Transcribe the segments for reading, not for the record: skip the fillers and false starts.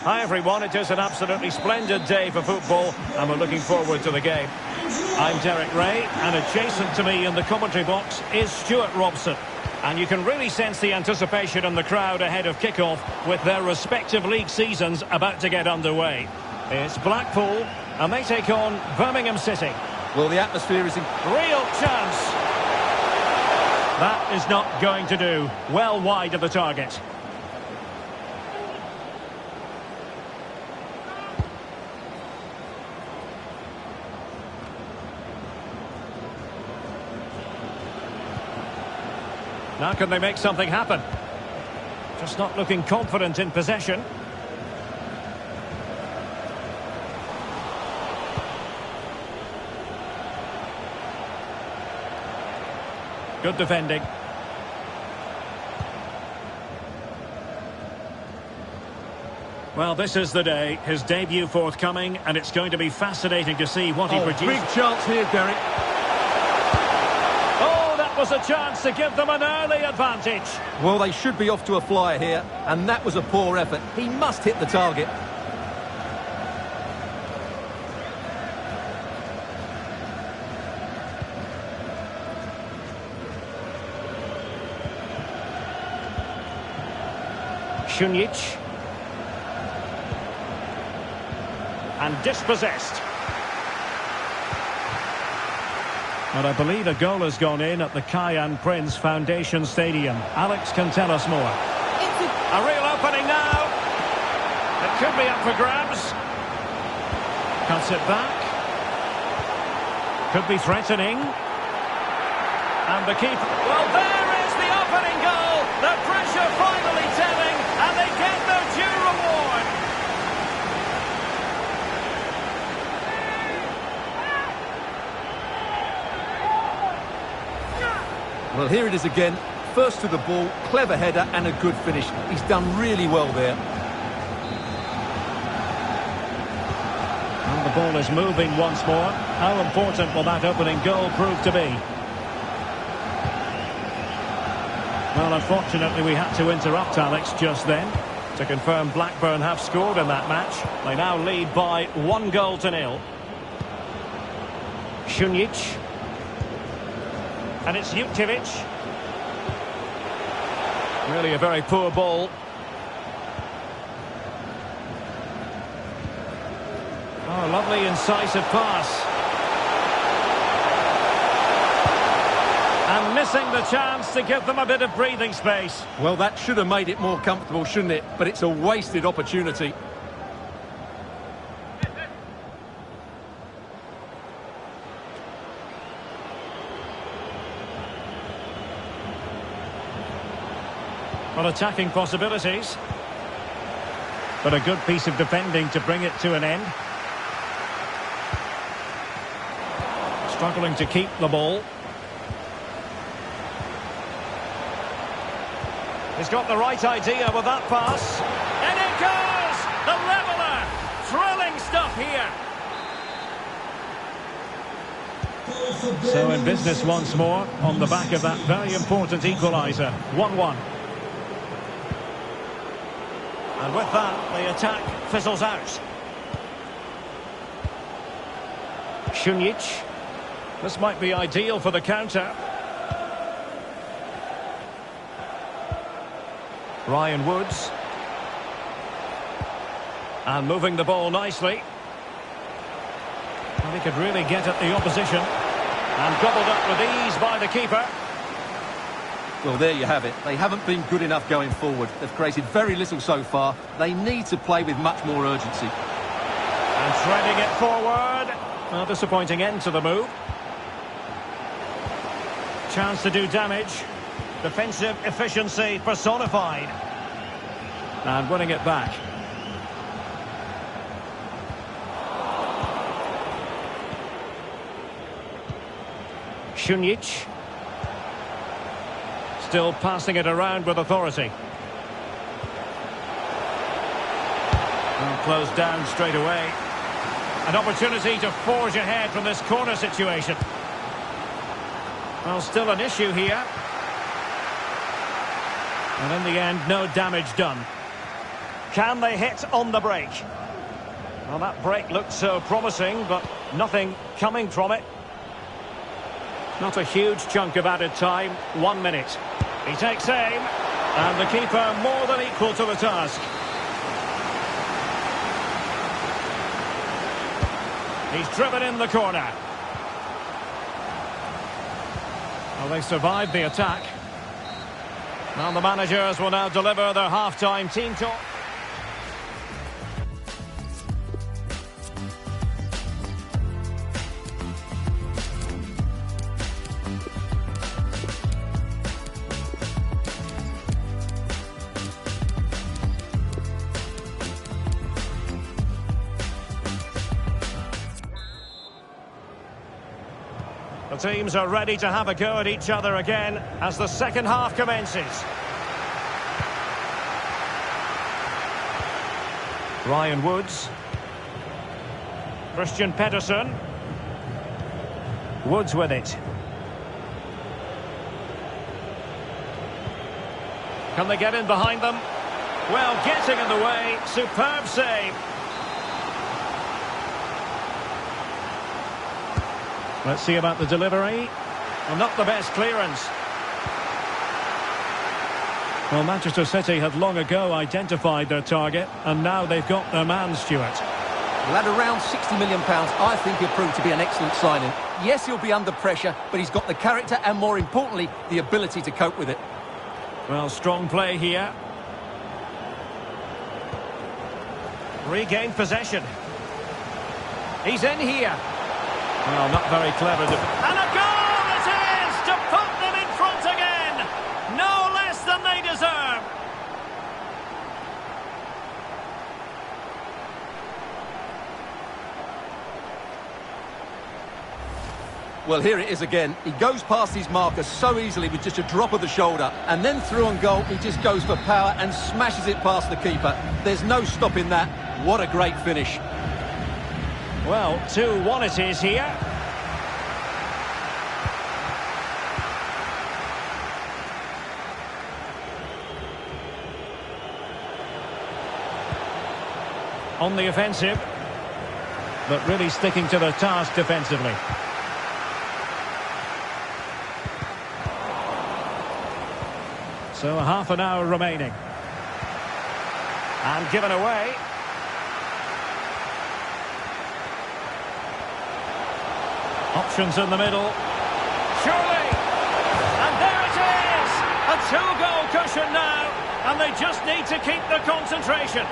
Hi everyone, it is an absolutely splendid day for football and we're looking forward to the game. I'm Derek Ray and adjacent to me in the commentary box is Stuart Robson. And you can really sense the anticipation in the crowd ahead of kickoff with their respective league seasons about to get underway. It's Blackpool and they take on Birmingham City. Well, the atmosphere is in... Real chance! That is not going to do. Well wide of the target. Now can they make something happen? Just not looking confident in possession. Good defending. Well, this is the day. His debut forthcoming, and it's going to be fascinating to see what he produces. Big chance here, Derek. Was a chance to give them an early advantage. Well, they should be off to a flyer here, and that was a poor effort. He must hit the target. Shunic. And dispossessed. But I believe a goal has gone in at the Cayenne Prince Foundation Stadium. Alex can tell us more. A real opening now. It could be up for grabs. Cuts it back. Could be threatening. And the keeper... Well, there is the opening goal. The pressure finally telling, and they get their due reward. Well, here it is again. First to the ball, clever header and a good finish. He's done really well there. And the ball is moving once more. How important will that opening goal prove to be? Well, unfortunately, we had to interrupt Alex just then to confirm Blackburn have scored in that match. They now lead by 1-0. Shunic. And it's Jukjevic. Really a very poor ball. Oh, lovely incisive pass. And missing the chance to give them a bit of breathing space. Well, that should have made it more comfortable, shouldn't it? But it's a wasted opportunity. Well, attacking possibilities. But a good piece of defending to bring it to an end. Struggling to keep the ball. He's got the right idea with that pass. And it goes! The leveller! Thrilling stuff here. So in business once more on the back of that very important equaliser. 1-1. And with that, the attack fizzles out. Šunjić. This might be ideal for the counter. Ryan Woods. And moving the ball nicely. And he could really get at the opposition. And gobbled up with ease by the keeper. Well, there you have it. They haven't been good enough going forward. They've created very little so far. They need to play with much more urgency. And threading it forward. A disappointing end to the move. Chance to do damage. Defensive efficiency personified. And winning it back. Šunjić. Still passing it around with authority. And closed down straight away. An opportunity to forge ahead from this corner situation. Well, still an issue here. And in the end, no damage done. Can they hit on the break? Well, that break looked so promising, but nothing coming from it. Not a huge chunk of added time. 1 minute. He takes aim. And the keeper more than equal to the task. He's driven in the corner. Well, they survived the attack. And the managers will now deliver their half-time team talk. The teams are ready to have a go at each other again as the second half commences. Ryan Woods. Christian Pedersen. Woods with it. Can they get in behind them? Well, getting in the way. Superb save. Let's see about the delivery. Well, not the best clearance. Well, Manchester City had long ago identified their target, and now they've got their man, Stuart. Well, at around £60 million, I think he'll prove to be an excellent signing. Yes, he'll be under pressure, but he's got the character and, more importantly, the ability to cope with it. Well, strong play here. Regained possession. He's in here. Well, not very clever. And a goal it is to put them in front again. No less than they deserve. Well, here it is again. He goes past his marker so easily with just a drop of the shoulder. And then through on goal, he just goes for power and smashes it past the keeper. There's no stopping that. What a great finish. Well, 2-1 it is here. On the offensive, but really sticking to the task defensively. So half an hour remaining. And given away. Options in the middle. Surely! And there it is! A two-goal cushion now. And they just need to keep the concentration.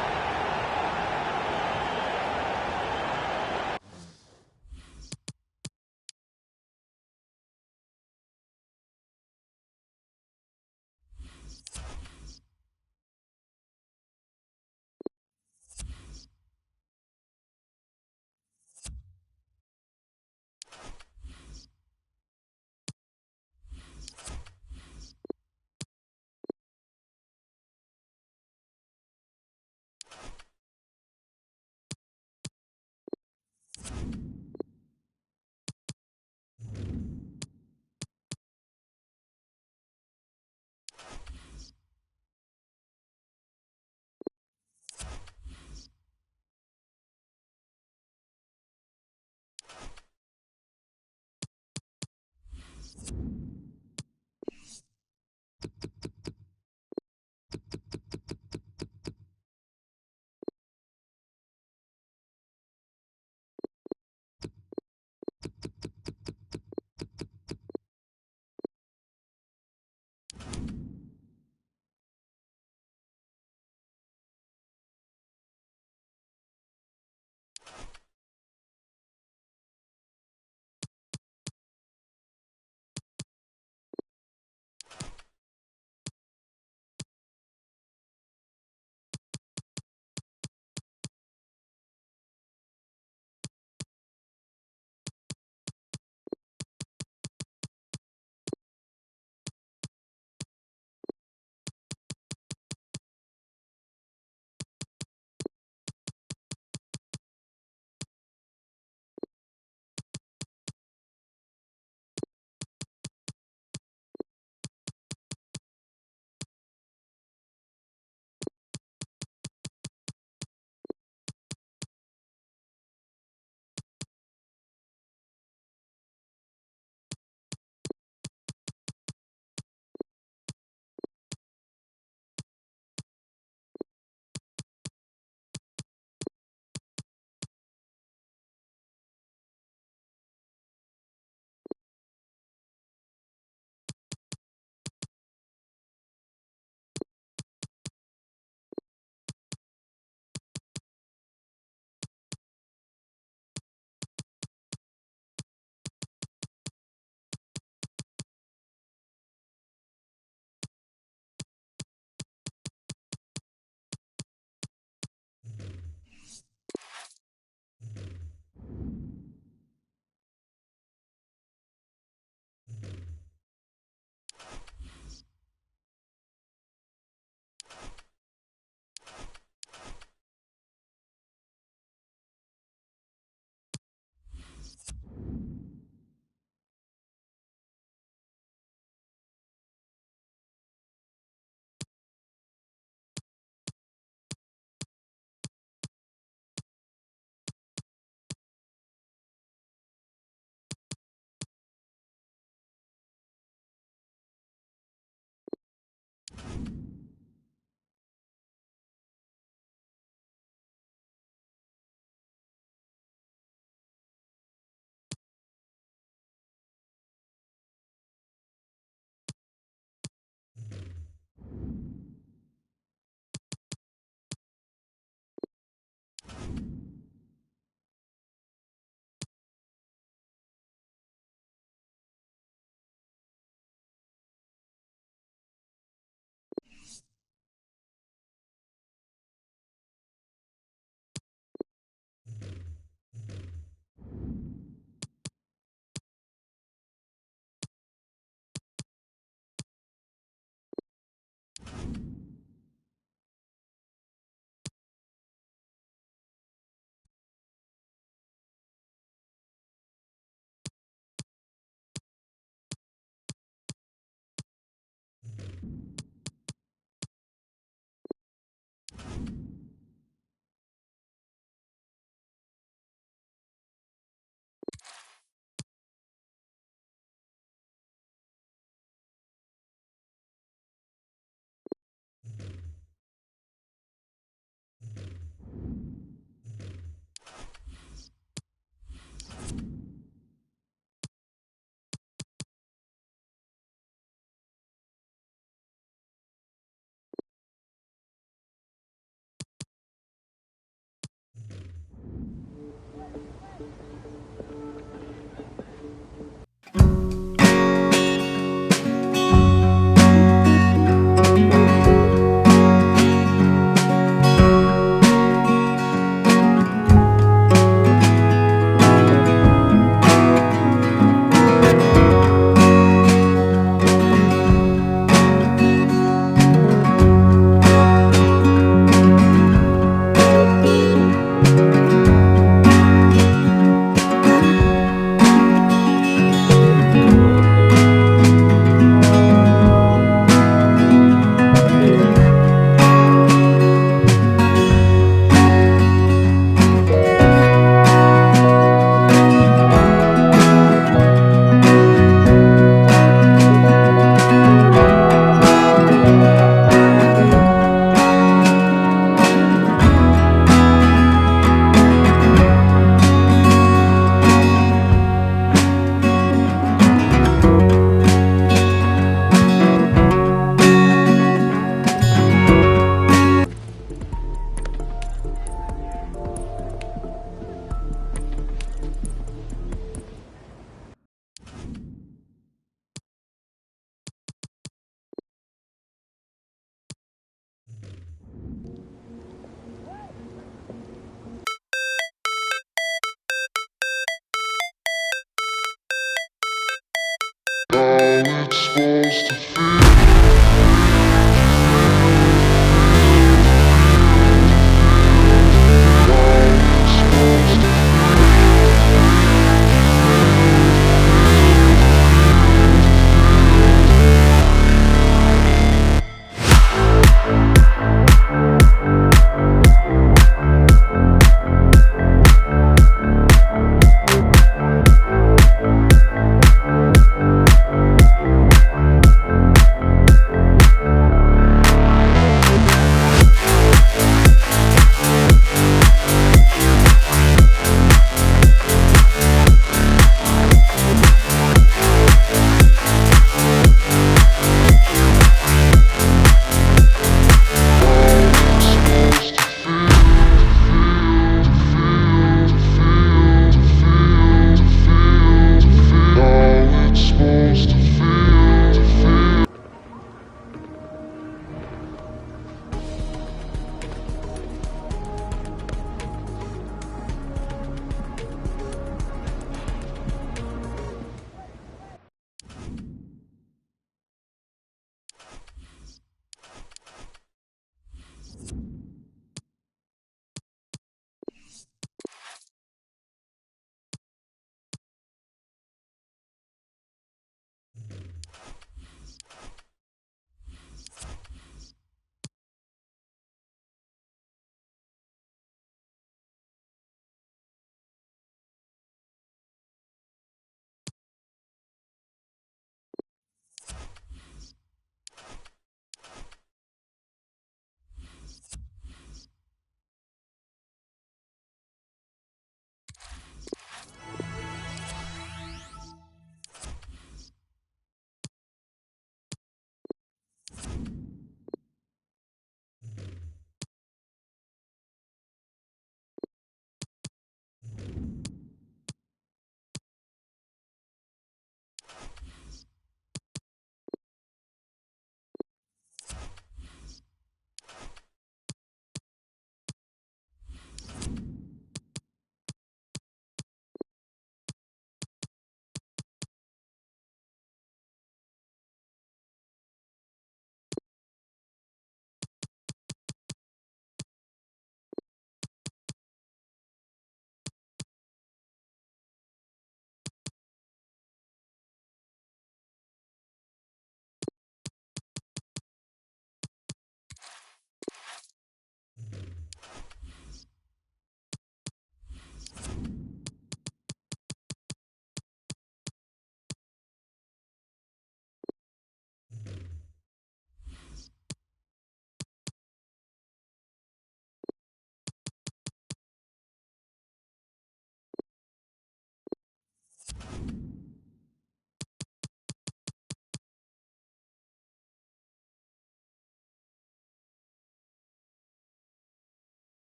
supposed to feel.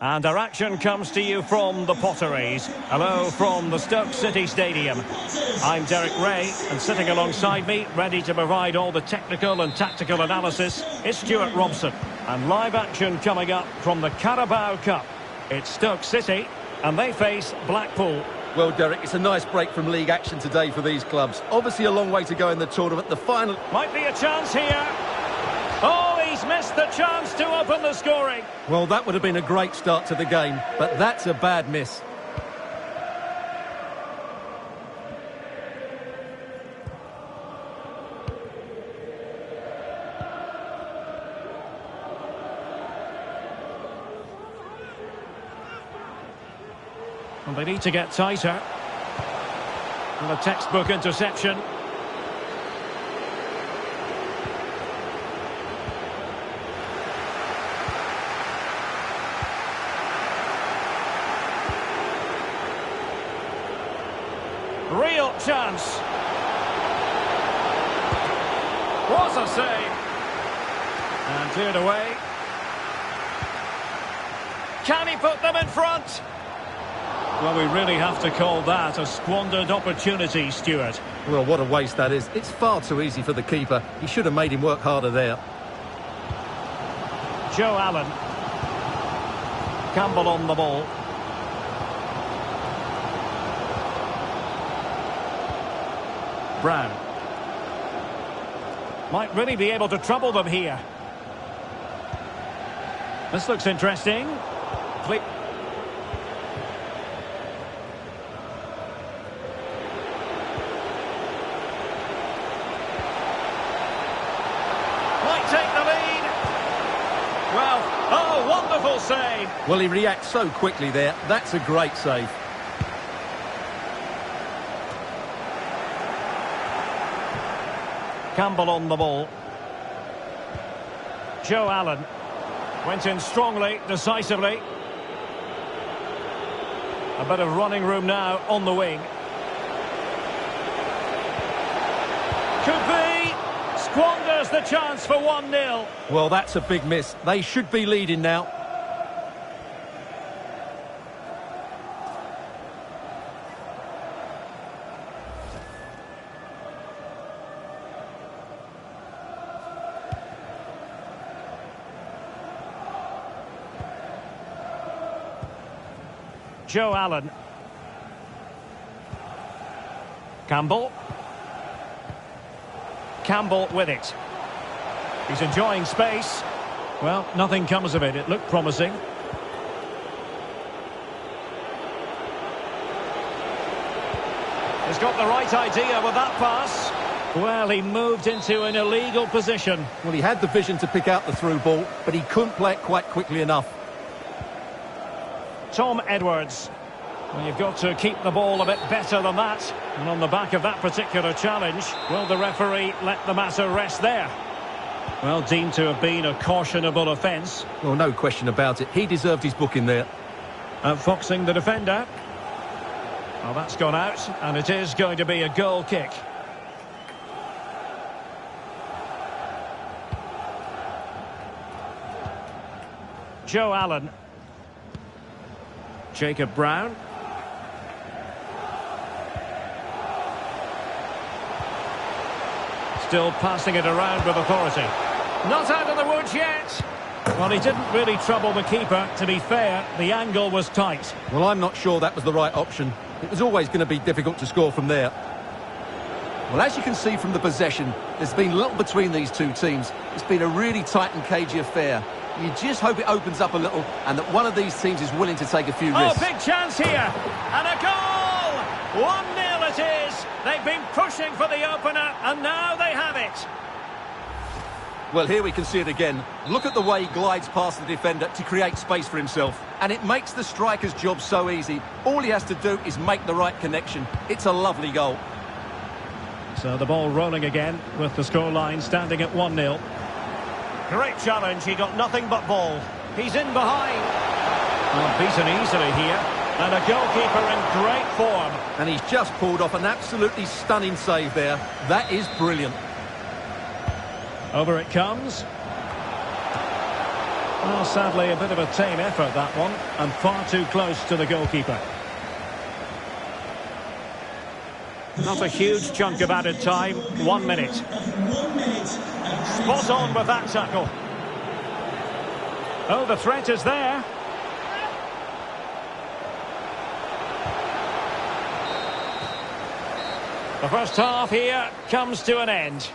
And our action comes to you from the Potteries. Hello from the Stoke City Stadium. I'm Derek Ray, and sitting alongside me, ready to provide all the technical and tactical analysis, is Stuart Robson. And live action coming up from the Carabao Cup. It's Stoke City, and they face Blackpool. Well, Derek, it's a nice break from league action today for these clubs. Obviously a long way to go in the tournament. The final... Might be a chance here. Oh, he's missed the chance to open the scoring. Well, that would have been a great start to the game, but that's a bad miss. And they need to get tighter. And a textbook interception. Real chance. What a save. And cleared away. Can he put them in front? Well, we really have to call that a squandered opportunity, Stuart. Well, what a waste that is. It's far too easy for the keeper. He should have made him work harder there. Joe Allen. Campbell on the ball. Brown. Might really be able to trouble them here. This looks interesting. Might take the lead. Well, oh, wonderful save. Well, he reacts so quickly there. That's a great save. Campbell on the ball. Joe Allen. Went in strongly, decisively. A bit of running room now on the wing. Could be. Squanders the chance for 1-0. Well, that's a big miss. They should be leading now. Joe Allen. Campbell. Campbell with it. He's enjoying space. Well, nothing comes of it. It looked promising. He's got the right idea with that pass. Well, he moved into an illegal position. Well, he had the vision to pick out the through ball, but he couldn't play it quite quickly enough. Tom Edwards. Well, you've got to keep the ball a bit better than that. And on the back of that particular challenge, will the referee let the matter rest there? Well, deemed to have been a cautionable offence. Well, no question about it. He deserved his booking there. Outfoxing the defender. Well, that's gone out, and it is going to be a goal kick. Joe Allen. Jacob Brown. Still passing it around with authority. Not out of the woods yet. Well, he didn't really trouble the keeper. To be fair, the angle was tight. Well, I'm not sure that was the right option. It was always going to be difficult to score from there. Well, as you can see from the possession, there's been little between these two teams. It's been a really tight and cagey affair. You just hope it opens up a little and that one of these teams is willing to take a few risks. Oh, big chance here. And a goal! 1-0 it is. They've been pushing for the opener, and now they have it. Well, here we can see it again. Look at the way he glides past the defender to create space for himself. And it makes the striker's job so easy. All he has to do is make the right connection. It's a lovely goal. So the ball rolling again with the scoreline standing at 1-0. Great challenge, he got nothing but ball. He's in behind. Well, beaten easily here. And a goalkeeper in great form. And he's just pulled off an absolutely stunning save there. That is brilliant. Over it comes. Well, sadly, a bit of a tame effort, that one, and far too close to the goalkeeper. Not a huge chunk of added time, 1 minute. Spot on with that tackle. Oh, the threat is there. The first half here comes to an end.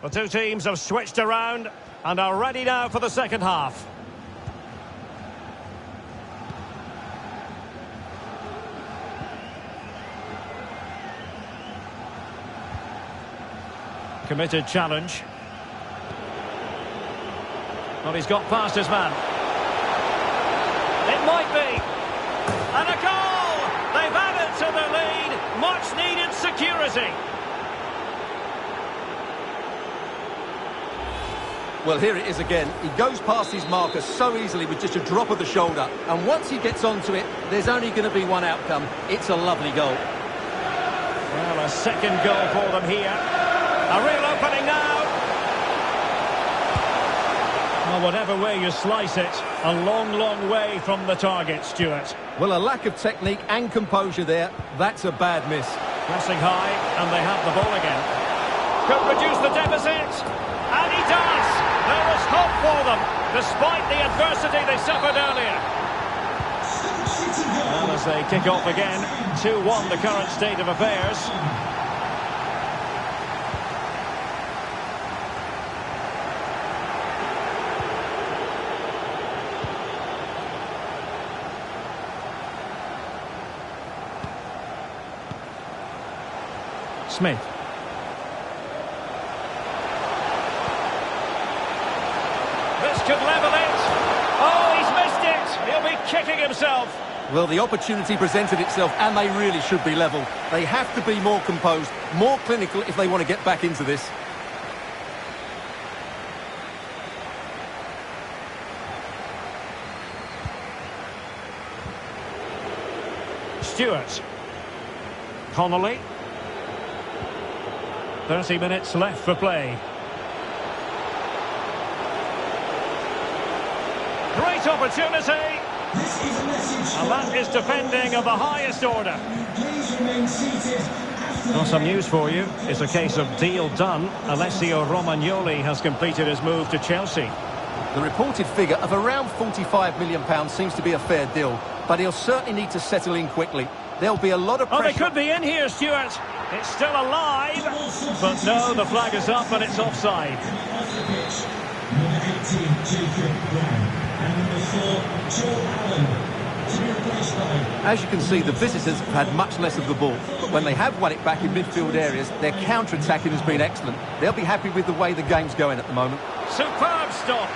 The two teams have switched around and are ready now for the second half. Committed challenge. Well, he's got past his man. It might be. And a goal! They've added to the lead. Much needed security. Well, here it is again. He goes past his marker so easily with just a drop of the shoulder. And once he gets onto it, there's only going to be one outcome. It's a lovely goal. Well, a second goal for them here. A real opening now. Well, whatever way you slice it, a long, long way from the target, Stuart. Well, a lack of technique and composure there. That's a bad miss. Pressing high, and they have the ball again. Could reduce the deficit. And he does! There is hope for them, despite the adversity they suffered earlier. And as they kick off again, 2-1 the current state of affairs. Smith. This could level it. Oh, he's missed it. He'll be kicking himself. Well, the opportunity presented itself, and they really should be level. They have to be more composed, more clinical if they want to get back into this. Stewart. Connolly. 30 minutes left for play. Great opportunity. And that is defending of the highest order. Well, some news for you. It's a case of deal done. Alessio Romagnoli has completed his move to Chelsea. The reported figure of around £45 million seems to be a fair deal, but he'll certainly need to settle in quickly. There'll be a lot of pressure. Oh, they could be in here, Stuart. It's still alive. But no, the flag is up and it's offside. Number 18, Jacob Brown. And number 4, Joel Allen. To be replaced by... As you can see, the visitors have had much less of the ball. But when they have won it back in midfield areas, their counter-attacking has been excellent. They'll be happy with the way the game's going at the moment. Superb stop.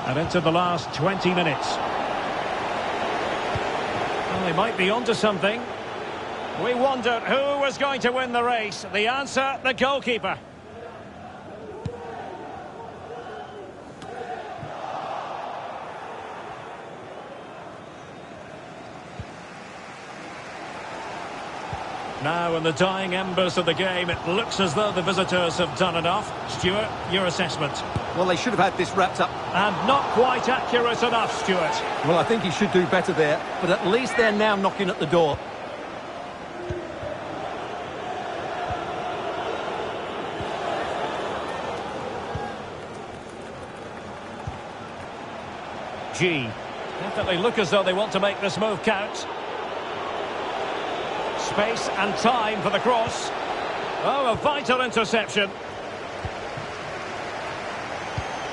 And into the last 20 minutes. Well, they might be onto something. We wondered who was going to win the race. The answer, the goalkeeper. Now, in the dying embers of the game, it looks as though the visitors have done enough. Stuart, your assessment? Well, they should have had this wrapped up. And not quite accurate enough, Stuart. Well, I think he should do better there, but at least they're now knocking at the door. G. Definitely look as though they want to make this move count. Space and time for the cross. Oh, a vital interception.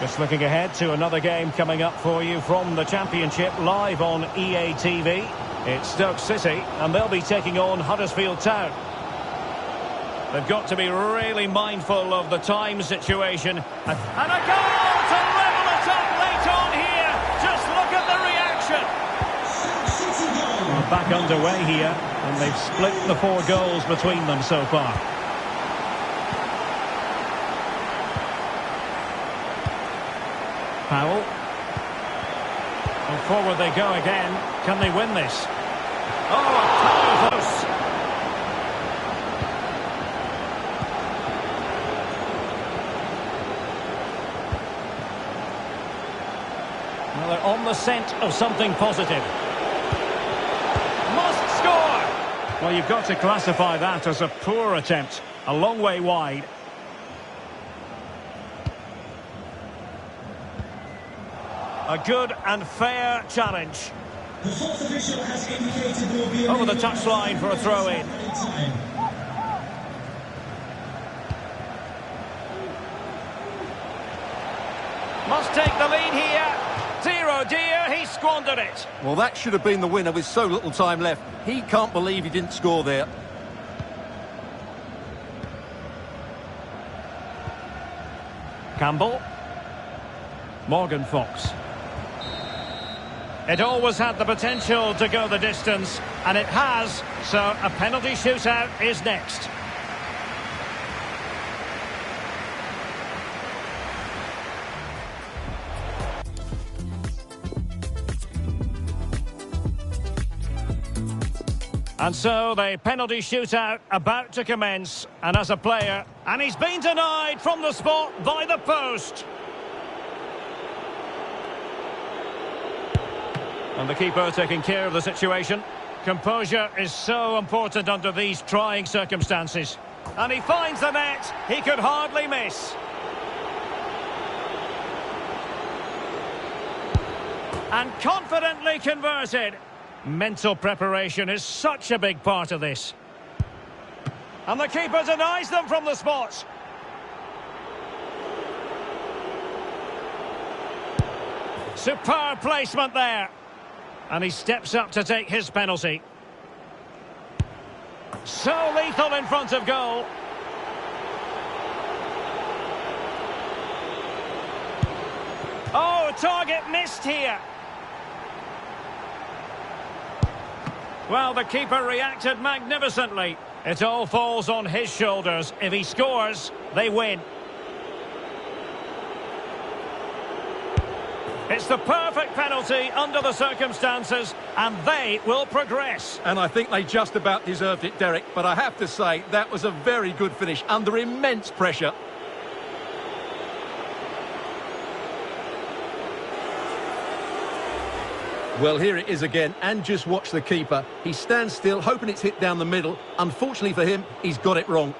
Just looking ahead to another game coming up for you from the Championship live on EA TV. It's Stoke City and they'll be taking on Huddersfield Town. They've got to be really mindful of the time situation. And a goal to level it up late on here. Just look at the reaction. We're back underway here and they've split the 4 goals between them so far. Powell. And forward they go again. Can they win this? Oh, a close. Well, they're on the scent of something positive. Must score! Well, you've got to classify that as a poor attempt. A long way wide. A good and fair challenge. The fourth official has indicated there will be over the touchline for a throw-in. Must take the lead here. Dear, oh dear, he squandered it. Well, that should have been the winner with so little time left. He can't believe he didn't score there. Campbell. Morgan Fox. It always had the potential to go the distance, and it has, so a penalty shootout is next. And so the penalty shootout about to commence, and as a player, and he's been denied from the spot by the post. And the keeper taking care of the situation. Composure is so important under these trying circumstances. And he finds the net. He could hardly miss. And confidently converted. Mental preparation is such a big part of this. And the keeper denies them from the spot. Superb placement there. And he steps up to take his penalty. So lethal in front of goal. Oh, target missed here. Well, the keeper reacted magnificently. It all falls on his shoulders. If he scores, they win. It's the perfect penalty under the circumstances, and they will progress. And I think they just about deserved it, Derek. But I have to say, that was a very good finish under immense pressure. Well, here it is again, and just watch the keeper. He stands still, hoping it's hit down the middle. Unfortunately for him, he's got it wrong.